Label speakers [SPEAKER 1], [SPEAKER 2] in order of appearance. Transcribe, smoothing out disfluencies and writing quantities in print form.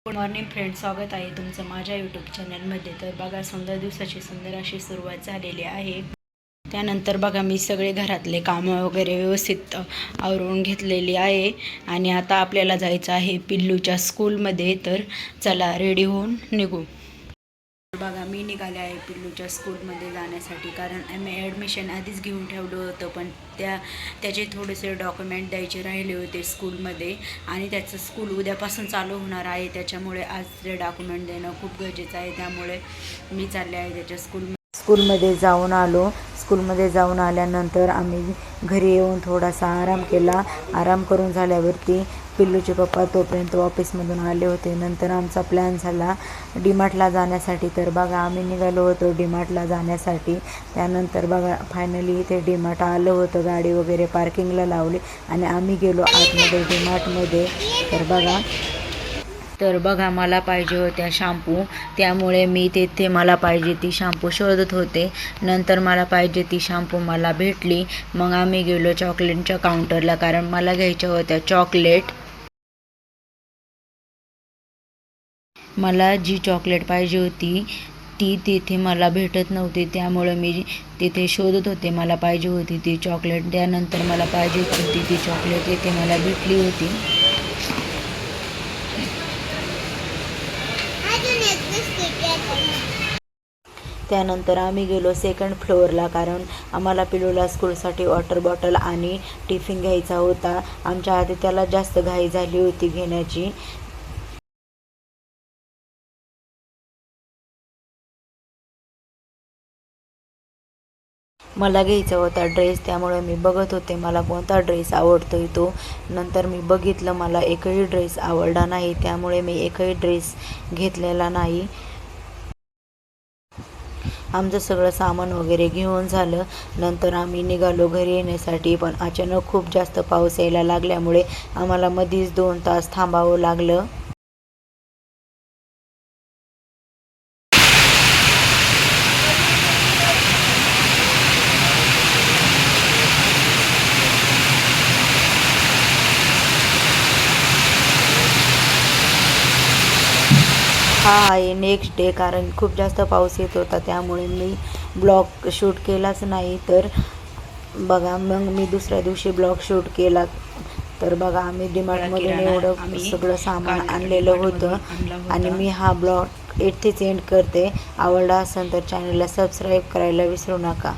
[SPEAKER 1] Good morning friends, स्वागत आहे तुमचं माझ्या यूट्यूब चॅनलमध्ये. तर बघा, सुंदर दिवसाची सुंदर अशी सुरुवात झालेली आहे. त्यानंतर बघा, मी सगळे घरातले कामं वगैरे व्यवस्थित आवरून घेतलेली आहे आणि आता आपल्याला जायचं आहे पिल्लूच्या स्कूलमध्ये. तर चला रेडी होऊन निघू. बघा, मी निघाले आहे पिल्लूच्या स्कूलमध्ये जाण्यासाठी, कारण आम्ही ॲडमिशन आधीच घेऊन ठेवलं होतं, पण त्याचे थोडेसे डॉक्युमेंट द्यायचे राहिले होते स्कूलमध्ये आणि त्याचं स्कूल उद्यापासून चालू होणार आहे. त्याच्यामुळे आज ते डॉक्युमेंट देणं खूप गरजेचं आहे. त्यामुळे मी चालले आहे त्याच्या स्कूलमध्ये जाऊन आलो. स्कूलमध्ये जाऊन आल्यानंतर आम्ही घरी येऊन थोडासा आराम केला. आराम करून झाल्यावरती पिल्लूचे पप्पा तोपर्यंत ऑफिसमधून आले होते. नंतर आमचा प्लॅन झाला डीमार्टला जाण्यासाठी. तर बघा, आम्ही निघालो होतो डीमार्टला जाण्यासाठी. त्यानंतर बघा, फायनली इथे डीमार्ट आलं होतं. गाडी वगैरे पार्किंगला लावली आणि आम्ही गेलो आतमध्ये डीमार्टमध्ये. तर बघा, मला पाहिजे होत्या शॅम्पू, त्यामुळे मी तेथे मला पाहिजे ती शॅम्पू शोधत होते. नंतर मला पाहिजे ती शॅम्पू मला भेटली. मग आम्ही गेलो चॉकलेटच्या काउंटरला, कारण मला घ्यायच्या होत्या चॉकलेट. मला जी चॉकलेट पाहिजे होती ती तिथे मला भेटत नव्हती, त्यामुळे मी तिथे शोधत होते. मला पाहिजे होती ती चॉकलेट. त्यानंतर मला पाहिजे होती ती चॉकलेट तिथे मला भेटली होती. त्यानंतर आम्ही गेलो सेकंड फ्लोअरला, कारण आम्हाला पिलूला स्कूलसाठी वॉटर बॉटल आणि टिफिन घ्यायचा होता. आमच्या हाती त्याला जास्त घाई झाली होती घेण्याची. मला घ्यायचा होता ड्रेस, त्यामुळे मी बघत होते मला कोणता ड्रेस आवडतोय तो. नंतर मी बघितलं, मला एकही ड्रेस आवडला नाही, त्यामुळे मी एकही ड्रेस घेतलेला नाही. आमचं सगळं सामान वगैरे घेऊन झालं. नंतर आम्ही निघालो घरी येण्यासाठी, पण अचानक खूप जास्त पाऊस यायला लागल्यामुळे आम्हाला मधीच 2 तास थांबावं लागलं. हा आहे नेक्स्ट डे, कारण खूप जास्त पाऊस येत होता, त्यामुळे मी ब्लॉग शूट केलाच नाही. तर बघा, मग मी दुसऱ्या दिवशी ब्लॉग शूट केला. तर बघा, आम्ही डीमार्टमधून एवढं सगळं सामान आणलेलं होतं आणि मी हा ब्लॉग इथेच एंड करते. आवडला असेल तर चॅनलला सबस्क्राईब करायला विसरू नका.